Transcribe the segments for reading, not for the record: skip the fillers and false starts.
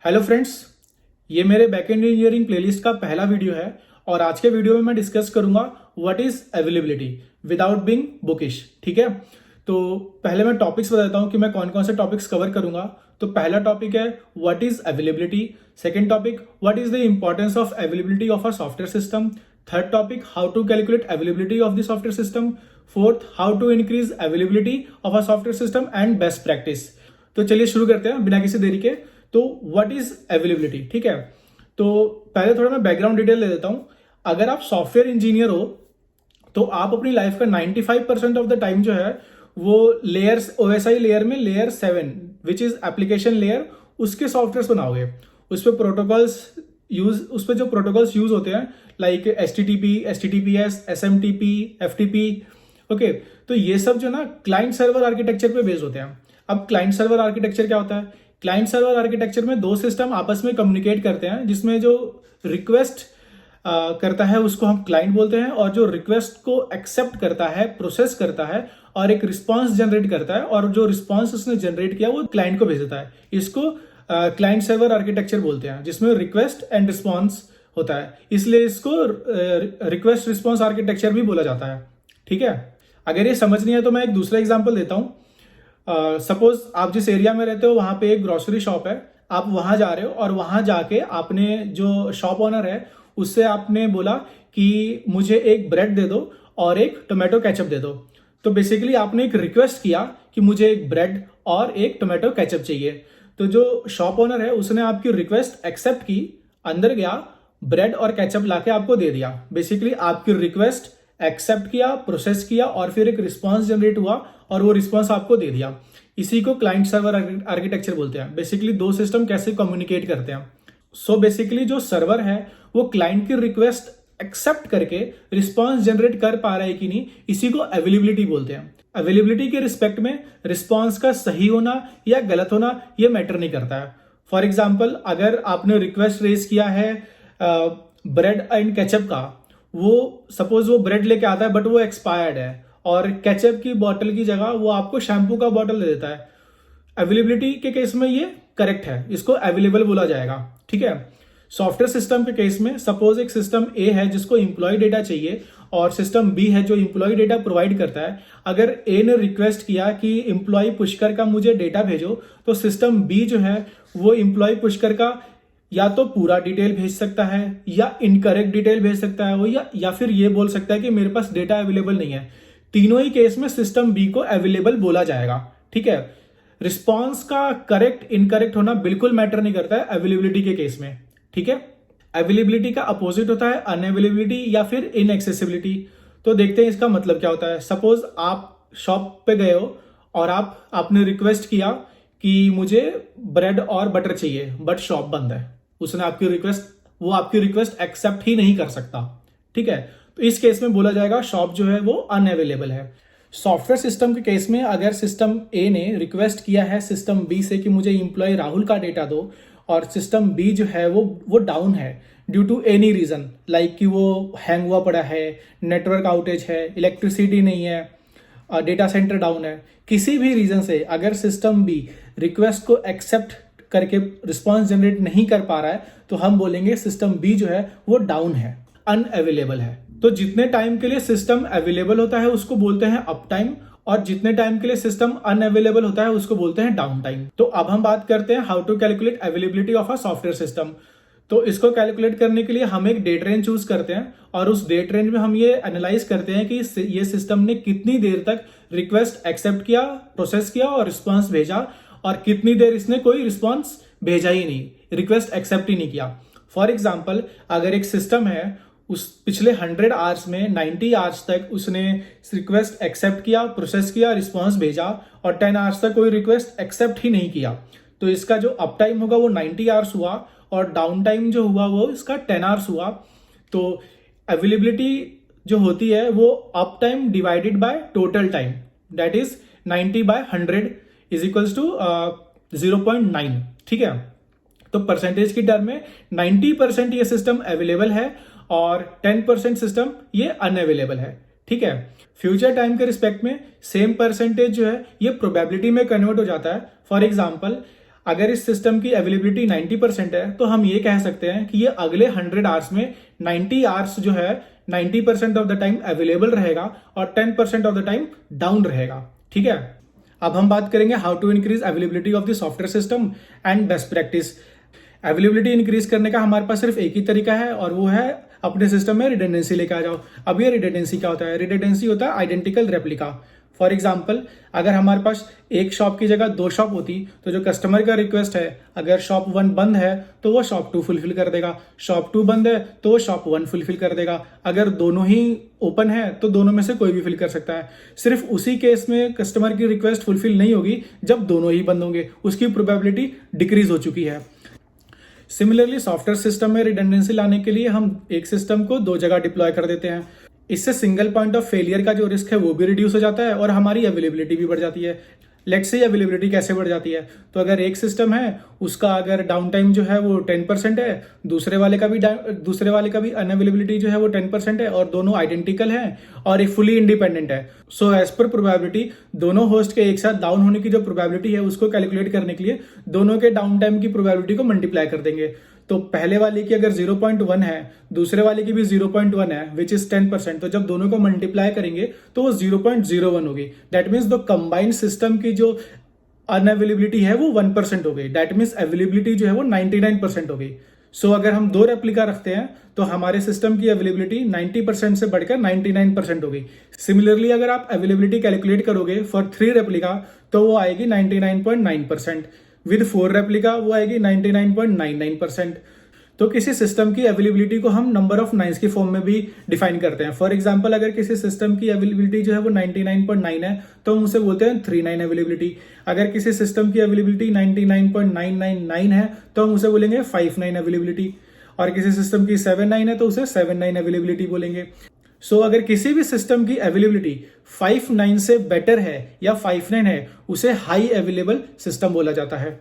Hello friends, ये मेरे backend engineering playlist का पहला वीडियो है और आज के वीडियो में मैं डिस्कस करूंगा what is availability without being bookish. ठीक है, तो पहले मैं टॉपिक्स बताता हूं कि मैं कौन कौन से टॉपिक्स कवर करूंगा। तो पहला टॉपिक है what is availability. Second topic what is the importance of availability of a software system. Third topic how to calculate availability of the software system. Fourth how to increase availability of a software system and best practice. तो चलिए शुरू करते हैं बिना किसी देरी के। तो व्हाट इज अवेलेबिलिटी, ठीक है। तो पहले थोड़ा मैं बैकग्राउंड डिटेल दे देता हूं। अगर आप सॉफ्टवेयर इंजीनियर हो तो आप अपनी लाइफ का 95% ऑफ द टाइम जो है वो लेयर्स ओएसआई लेयर में layer 7 which is application layer उसके सॉफ्टवेयर बनाओगे। उस पर जो प्रोटोकॉल्स यूज होते हैं like HTTP, HTTPS, SMTP, FTP. Okay, तो ये सब जो ना क्लाइंट सर्वर आर्किटेक्चर पे बेस्ड होते हैं। अब क्लाइंट सर्वर आर्किटेक्चर क्या होता है? क्लाइंट सर्वर आर्किटेक्चर में दो सिस्टम आपस में कम्युनिकेट करते हैं, जिसमें जो रिक्वेस्ट करता है उसको हम क्लाइंट बोलते हैं, और जो रिक्वेस्ट को एक्सेप्ट करता है, प्रोसेस करता है और एक रिस्पॉन्स जनरेट करता है, और जो रिस्पॉन्स उसने जनरेट किया वो क्लाइंट को भेज देता है। इसको क्लाइंट सर्वर आर्किटेक्चर बोलते हैं, जिसमें रिक्वेस्ट एंड रिस्पॉन्स होता है, इसलिए इसको रिक्वेस्ट रिस्पॉन्स आर्किटेक्चर भी बोला जाता है। ठीक है, अगर ये समझ नहीं है तो मैं एक दूसरा एग्जाम्पल देता हूं। सपोज आप जिस एरिया में रहते हो वहां पे एक ग्रोसरी शॉप है, आप वहां जा रहे हो और वहां जाके आपने जो शॉप ओनर है उससे आपने बोला कि मुझे एक ब्रेड दे दो और एक टोमेटो केचप दे दो। तो बेसिकली आपने एक रिक्वेस्ट किया कि मुझे एक ब्रेड और एक टोमेटो केचप चाहिए। तो जो शॉप ओनर है उसने आपकी रिक्वेस्ट एक्सेप्ट की, अंदर गया, ब्रेड और केचप लाके आपको दे दिया। बेसिकली आपकी रिक्वेस्ट एक्सेप्ट किया, प्रोसेस किया और फिर एक रिस्पॉन्स जनरेट हुआ और वो रिस्पॉन्स आपको दे दिया। इसी को क्लाइंट सर्वर आर्किटेक्चर बोलते हैं। बेसिकली दो सिस्टम कैसे कम्युनिकेट करते हैं। सो बेसिकली जो सर्वर है वो क्लाइंट की रिक्वेस्ट एक्सेप्ट करके रिस्पॉन्स जनरेट कर पा रहा है कि नहीं, इसी को अवेलेबिलिटी बोलते हैं। अवेलेबिलिटी के रिस्पेक्ट में रिस्पॉन्स का सही होना या गलत होना ये मैटर नहीं करता है। फॉर एग्जाम्पल, अगर आपने रिक्वेस्ट रेज किया है ब्रेड एंड केचप का, वो सपोज वो ब्रेड लेके आता है बट वो एक्सपायर्ड है, और केचप की बोतल की जगह वो आपको शैम्पू का बोतल दे देता है। अवेलेबिलिटी के केस में ये करेक्ट है, इसको अवेलेबल बोला जाएगा। ठीक है, सॉफ्टवेयर सिस्टम के केस में सपोज एक सिस्टम ए है जिसको इंप्लॉय डेटा चाहिए और सिस्टम बी है जो इंप्लॉय डेटा प्रोवाइड करता है। अगर ए ने रिक्वेस्ट किया कि इंप्लॉय पुष्कर का मुझे डेटा भेजो, तो सिस्टम बी जो है वो इंप्लॉय पुष्कर का या तो पूरा डिटेल भेज सकता है या इनकरेक्ट डिटेल भेज सकता है वो, या फिर ये बोल सकता है कि मेरे पास डेटा अवेलेबल नहीं है। तीनों ही केस में सिस्टम बी को अवेलेबल बोला जाएगा। ठीक है, रिस्पॉन्स का करेक्ट इनकरेक्ट होना बिल्कुल मैटर नहीं करता है अवेलेबिलिटी के केस में। ठीक है, अवेलेबिलिटी का अपोजिट होता है अनअवेलेबिलिटी या फिर इनएक्सेसिबिलिटी। तो देखते हैं इसका मतलब क्या होता है। सपोज आप शॉप पे गए हो और आपने रिक्वेस्ट किया कि मुझे ब्रेड और बटर चाहिए, बट शॉप बंद है। उसने आपकी रिक्वेस्ट एक्सेप्ट ही नहीं कर सकता। ठीक है, तो इस केस में बोला जाएगा शॉप जो है वो अनअवेलेबल है। सॉफ्टवेयर सिस्टम के केस में अगर सिस्टम ए ने रिक्वेस्ट किया है सिस्टम बी से कि मुझे इंप्लॉय राहुल का डेटा दो, और सिस्टम बी जो है वो डाउन है due to any reason, like कि वो हैंग हुआ पड़ा है, नेटवर्क आउटेज है, इलेक्ट्रिसिटी नहीं है, डेटा सेंटर डाउन है, किसी भी रीजन से अगर सिस्टम बी रिक्वेस्ट को एक्सेप्ट करके रिस्पॉन्स जनरेट नहीं कर पा रहा है, तो हम बोलेंगे सिस्टम बी जो है वो डाउन है, अनअवेलेबल है। तो जितने टाइम के लिए सिस्टम अवेलेबल होता है उसको बोलते हैं अप टाइम, और जितने टाइम के लिए सिस्टम अनअवेलेबल होता है उसको बोलते हैं डाउन टाइम। तो अब हम बात करते हैं how to calculate availability of a software system. तो इसको कैलकुलेट करने के लिए हम एक डेट रेंज चूज करते हैं, और उस डेट रेंज में हम ये एनालाइज करते हैं कि ये सिस्टम ने कितनी देर तक रिक्वेस्ट एक्सेप्ट किया, प्रोसेस किया और रिस्पॉन्स भेजा, और कितनी देर इसने कोई रिस्पॉन्स भेजा ही नहीं, रिक्वेस्ट एक्सेप्ट ही नहीं किया। फॉर एग्जाम्पल, अगर एक सिस्टम है उस पिछले 100 आवर्स में 90 आवर्स तक उसने रिक्वेस्ट एक्सेप्ट किया, प्रोसेस किया, रिस्पॉन्स भेजा, और 10 आवर्स तक कोई रिक्वेस्ट एक्सेप्ट ही नहीं किया, तो इसका जो अप टाइम होगा वो 90 आवर्स हुआ, और डाउन टाइम जो हुआ वो इसका 10 आवर्स हुआ। तो अवेलेबिलिटी जो होती है वो uptime divided by total time, that is 90 by 100 is equals to 0.9। ठीक है, तो परसेंटेज की टर्म में 90% ये सिस्टम अवेलेबल है और 10% सिस्टम ये अनअवेलेबल है। ठीक है, फ्यूचर टाइम के रिस्पेक्ट में सेम परसेंटेज जो है ये प्रोबेबिलिटी में कन्वर्ट हो जाता है। फॉर एग्जाम्पल, अगर इस सिस्टम की अवेलेबिलिटी 90% है तो हम ये कह सकते हैं कि ये अगले 100 आवर्स में 90 आवर्स जो है 90% ऑफ द टाइम अवेलेबल रहेगा और 10% ऑफ द टाइम डाउन रहेगा। ठीक है, अब हम बात करेंगे how to increase availability of the software system and best practice. Availability increase करने का हमारे पास सिर्फ एक ही तरीका है और वो है अपने सिस्टम में रिडंडेंसी लेके आ जाओ। अब ये रिडंडेंसी क्या होता है? रिडंडेंसी होता है आइडेंटिकल रेप्लिका। फॉर एग्जाम्पल, अगर हमारे पास एक शॉप की जगह 2 शॉप होती तो जो कस्टमर का रिक्वेस्ट है, अगर शॉप 1 बंद है तो वो शॉप 2 फुलफिल कर देगा, शॉप 2 बंद है तो वो शॉप 1 फुलफिल कर देगा। अगर दोनों ही ओपन है तो दोनों में से कोई भी फिल कर सकता है। सिर्फ उसी केस में कस्टमर की रिक्वेस्ट फुलफिल नहीं होगी जब दोनों ही बंद होंगे, उसकी प्रोबेबिलिटी डिक्रीज हो चुकी है। सिमिलरली सॉफ्टवेयर सिस्टम में रिडंडेंसी लाने के लिए हम एक सिस्टम को 2 जगह डिप्लॉय कर देते हैं। इससे सिंगल पॉइंट ऑफ फेलियर का जो रिस्क है वो भी रिड्यूस हो जाता है और हमारी अवेलेबिलिटी भी बढ़ जाती है। लेट्स से अवेलेबिलिटी कैसे बढ़ जाती है? तो अगर एक सिस्टम है उसका अगर डाउन टाइम जो है वो 10% है, दूसरे वाले का भी अनअवेलेबिलिटी जो है वो 10% है और दोनों आइडेंटिकल हैं और एक फुली इंडिपेंडेंट है। सो एज पर प्रोबेबिलिटी दोनों होस्ट के एक साथ डाउन होने की जो प्रोबेबिलिटी है उसको कैलकुलेट करने के लिए दोनों के डाउन टाइम की प्रोबेबिलिटी को मल्टीप्लाई कर देंगे। तो पहले वाले की अगर 0.1 है, दूसरे वाले की भी 0.1 है विच इज 10%, तो जब दोनों को मल्टीप्लाई करेंगे तो वो 0.01 होगी। That means the combined system की जो अनअवेलेबिलिटी है वो 1% हो गई। दैट मीन्स अवेलेबिलिटी जो है वो 99% हो गई। सो अगर हम 2 रेप्लिका रखते हैं तो हमारे सिस्टम की अवेलेबिलिटी 90% से बढ़कर 99% हो गई। सिमिलरली अगर आप अवेलेबिलिटी कैलकुलेट करोगे फॉर 3 रेप्लिका तो वो आएगी 99.9%। विद 4 रेप्लिका वो आएगी 99.99%। तो किसी सिस्टम की अवेलेबिलिटी को हम नंबर ऑफ नाइन्स की फॉर्म में भी डिफाइन करते हैं। फॉर एग्जांपल, अगर किसी सिस्टम की अवेलेबिलिटी जो है वो 99.9 है तो हम उसे बोलते हैं 39 अवेलेबिलिटी। अगर किसी सिस्टम की अवेलेबिलिटी 99.999 है तो हम उसे बोलेंगे 59 अवेलेबिलिटी। और किसी सिस्टम की 79 है तो उसे 79 अवेलेबिलिटी बोलेंगे। सो अगर किसी भी सिस्टम की अवेलेबिलिटी 59 से बेटर है या 59 है उसे हाई अवेलेबल सिस्टम बोला जाता है।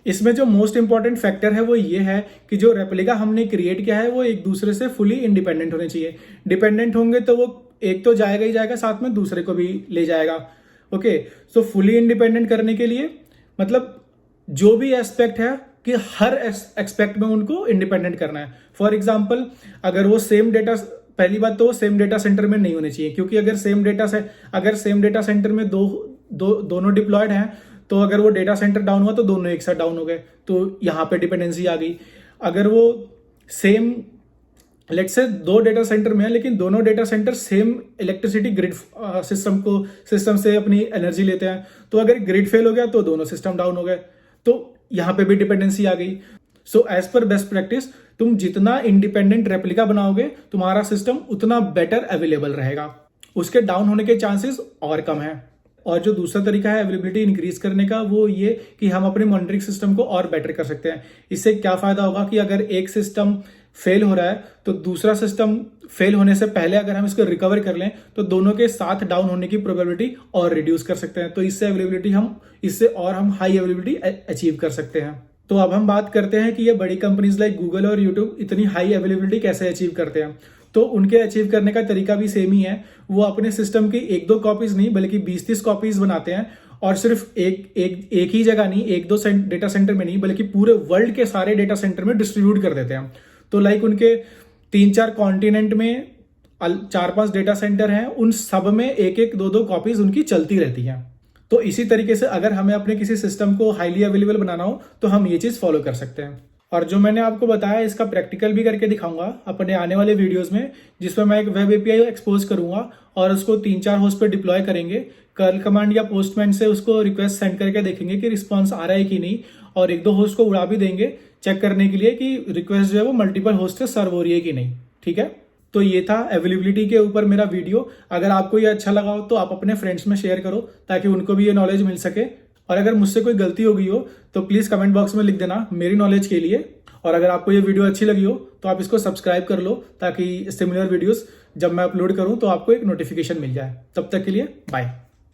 इसमें जो मोस्ट इंपॉर्टेंट फैक्टर है वो ये है कि जो रेप्लिका हमने क्रिएट किया है वो एक दूसरे से फुली इंडिपेंडेंट होने चाहिए। डिपेंडेंट होंगे तो वो एक तो जाएगा ही जाएगा, साथ में दूसरे को भी ले जाएगा। ओके, सो फुली इंडिपेंडेंट करने के लिए मतलब जो भी एस्पेक्ट है कि हर एस्पेक्ट में उनको इंडिपेंडेंट करना है। फॉर एग्जाम्पल, अगर वो सेम डेटा, पहली बात तो वो सेम डेटा सेंटर में नहीं होने चाहिए, क्योंकि अगर सेम डेटा सेंटर में दोनों डिप्लॉयड हैं तो अगर वो डेटा सेंटर डाउन हुआ तो दोनों एक साथ डाउन हो गए, तो यहां पे डिपेंडेंसी आ गई। अगर वो same let's say 2 data centre में है लेकिन दोनों data centre same electricity grid system से अपनी एनर्जी लेते हैं, तो अगर ग्रिड फेल हो गया तो दोनों सिस्टम डाउन हो गए, तो यहां पे भी डिपेंडेंसी आ गई। So as per best practice तुम जितना इंडिपेंडेंट रेप्लिका बनाओगे तुम्हारा सिस्टम उतना बेटर अवेलेबल रहेगा, उसके डाउन होने के चांसेस और कम है। और जो दूसरा तरीका है अवेलेबिलिटी इंक्रीज करने का वो ये कि हम अपने मॉनिटरिंग सिस्टम को और बेटर कर सकते हैं। इससे क्या फायदा होगा कि अगर एक सिस्टम फेल हो रहा है तो दूसरा सिस्टम फेल होने से पहले अगर हम इसको रिकवर कर लें तो दोनों के साथ डाउन होने की प्रोबेबिलिटी और रिड्यूस कर सकते हैं। तो इससे हम हाई अवेलेबिलिटी अचीव कर सकते हैं। तो अब हम बात करते हैं कि ये बड़ी कंपनीज लाइक गूगल और यूट्यूब इतनी हाई अवेलेबिलिटी कैसे अचीव करते हैं। तो उनके अचीव करने का तरीका भी सेम ही है। वो अपने सिस्टम की 1-2 कॉपीज नहीं बल्कि 20-30 कॉपीज बनाते हैं और सिर्फ एक ही जगह नहीं, 1-2 डेटा सेंटर में नहीं बल्कि पूरे वर्ल्ड के सारे डेटा सेंटर में डिस्ट्रीब्यूट कर देते हैं। तो लाइक उनके 3-4 कॉन्टिनेंट में 4-5 डेटा सेंटर हैं, उन सब में 1-1, 2-2 कॉपीज उनकी चलती रहती हैं। तो इसी तरीके से अगर हमें अपने किसी सिस्टम को हाईली अवेलेबल बनाना हो तो हम ये चीज फॉलो कर सकते हैं। और जो मैंने आपको बताया इसका प्रैक्टिकल भी करके दिखाऊंगा अपने आने वाले वीडियोस में, जिसमें मैं एक वेब एपीआई एक्सपोज करूंगा और उसको 3-4 होस्ट पे डिप्लॉय करेंगे। कर्ल कमांड या पोस्टमैन से उसको रिक्वेस्ट सेंड करके देखेंगे कि रिस्पॉन्स आ रहा है कि नहीं, और 1-2 होस्ट को उड़ा भी देंगे चेक करने के लिए कि रिक्वेस्ट जो है वो मल्टीपल होस्ट से सर्व हो रही है कि नहीं। ठीक है, तो ये था अवेलेबिलिटी के ऊपर मेरा वीडियो। अगर आपको ये अच्छा लगा हो तो आप अपने फ्रेंड्स में शेयर करो ताकि उनको भी ये नॉलेज मिल सके। और अगर मुझसे कोई गलती हो गई हो तो प्लीज कमेंट बॉक्स में लिख देना मेरी नॉलेज के लिए। और अगर आपको ये वीडियो अच्छी लगी हो तो आप इसको सब्सक्राइब कर लो ताकि सिमिलर वीडियोस जब मैं अपलोड करूं तो आपको एक नोटिफिकेशन मिल जाए। तब तक के लिए बाय।